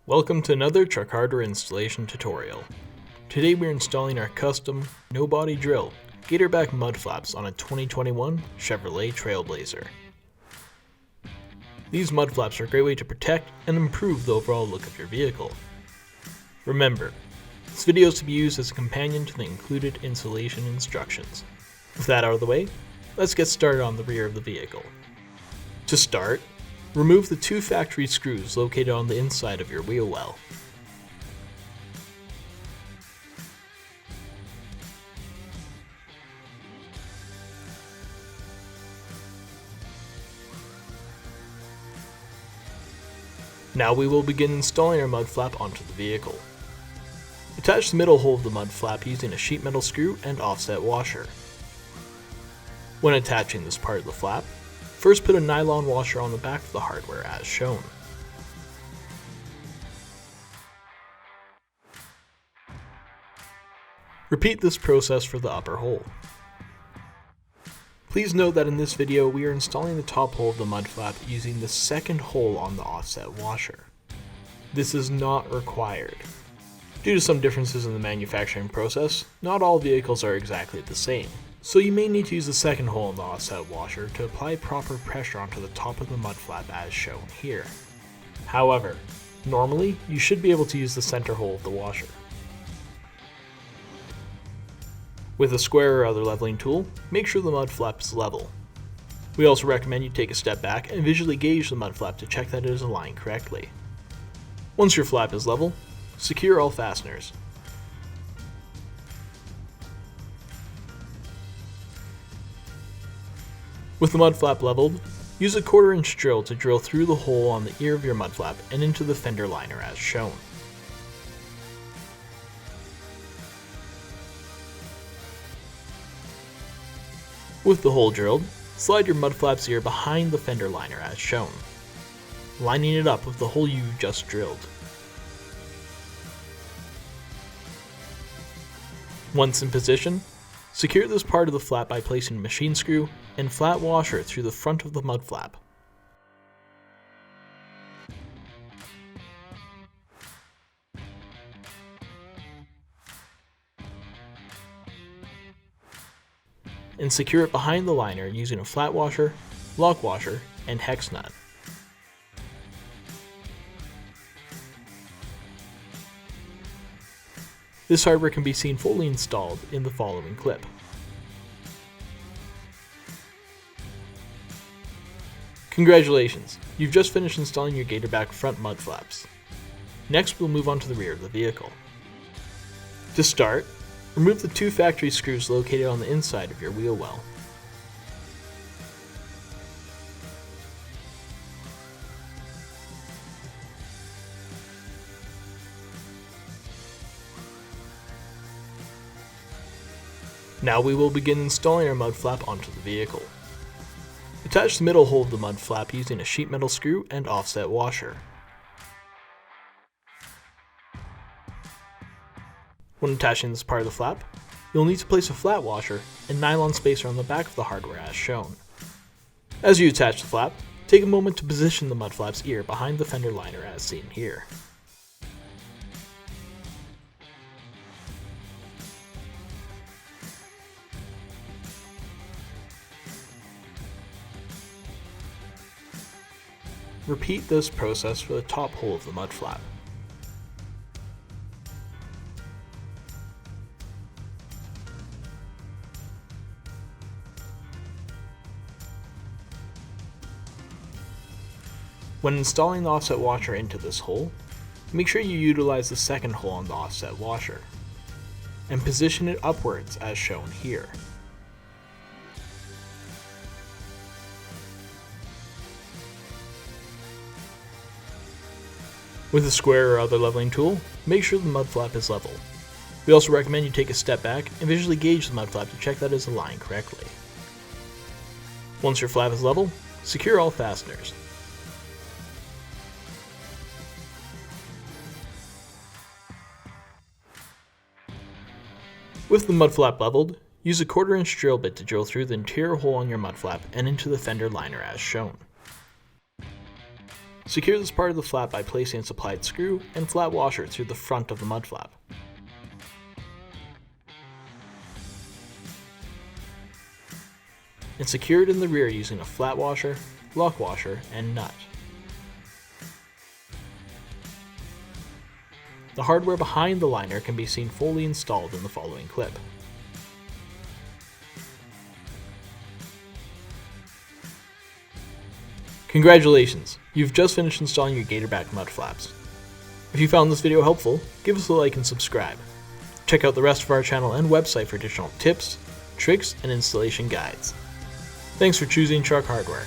Welcome to another truck hardware installation tutorial. Today we're installing our custom no-body drill Gatorback mud flaps on a 2021 Chevrolet Trailblazer. These mud flaps are a great way to protect and improve the overall look of your vehicle. Remember, this video is to be used as a companion to the included installation instructions. With that out of the way, let's get started on the rear of the vehicle. To start, remove the two factory screws located on the inside of your wheel well. Now we will begin installing our mud flap onto the vehicle. Attach the middle hole of the mud flap using a sheet metal screw and offset washer. When attaching this part of the flap, first put a nylon washer on the back of the hardware as shown. Repeat this process for the upper hole. Please note that in this video we are installing the top hole of the mud flap using the second hole on the offset washer. This is not required. Due to some differences in the manufacturing process, not all vehicles are exactly the same. So you may need to use the second hole in the offset washer to apply proper pressure onto the top of the mud flap as shown here. However, normally you should be able to use the center hole of the washer. With a square or other leveling tool, make sure the mud flap is level. We also recommend you take a step back and visually gauge the mud flap to check that it is aligned correctly. Once your flap is level, secure all fasteners. With the mud flap leveled, use a 1/4 inch drill to drill through the hole on the ear of your mud flap and into the fender liner as shown. With the hole drilled, slide your mud flap's ear behind the fender liner as shown, lining it up with the hole you just drilled. Once in position, secure this part of the flap by placing a machine screw and flat washer through the front of the mud flap. And secure it behind the liner using a flat washer, lock washer, and hex nut. This hardware can be seen fully installed in the following clip. Congratulations, you've just finished installing your Gatorback front mud flaps. Next we'll move on to the rear of the vehicle. To start, remove the two factory screws located on the inside of your wheel well. Now we will begin installing our mud flap onto the vehicle. Attach the middle hole of the mud flap using a sheet metal screw and offset washer. When attaching this part of the flap, you'll need to place a flat washer and nylon spacer on the back of the hardware as shown. As you attach the flap, take a moment to position the mud flap's ear behind the fender liner as seen here. Repeat this process for the top hole of the mud flap. When installing the offset washer into this hole, make sure you utilize the second hole on the offset washer, and position it upwards as shown here. With a square or other leveling tool, make sure the mud flap is level. We also recommend you take a step back and visually gauge the mud flap to check that it is aligned correctly. Once your flap is level, secure all fasteners. With the mud flap leveled, use a 1/4 inch drill bit to drill through the interior hole on your mud flap and into the fender liner as shown. Secure this part of the flap by placing a supplied screw and flat washer through the front of the mud flap. And secure it in the rear using a flat washer, lock washer, and nut. The hardware behind the liner can be seen fully installed in the following clip. Congratulations! You've just finished installing your Gatorback mud flaps. If you found this video helpful, give us a like and subscribe. Check out the rest of our channel and website for additional tips, tricks, and installation guides. Thanks for choosing Truck Hardware.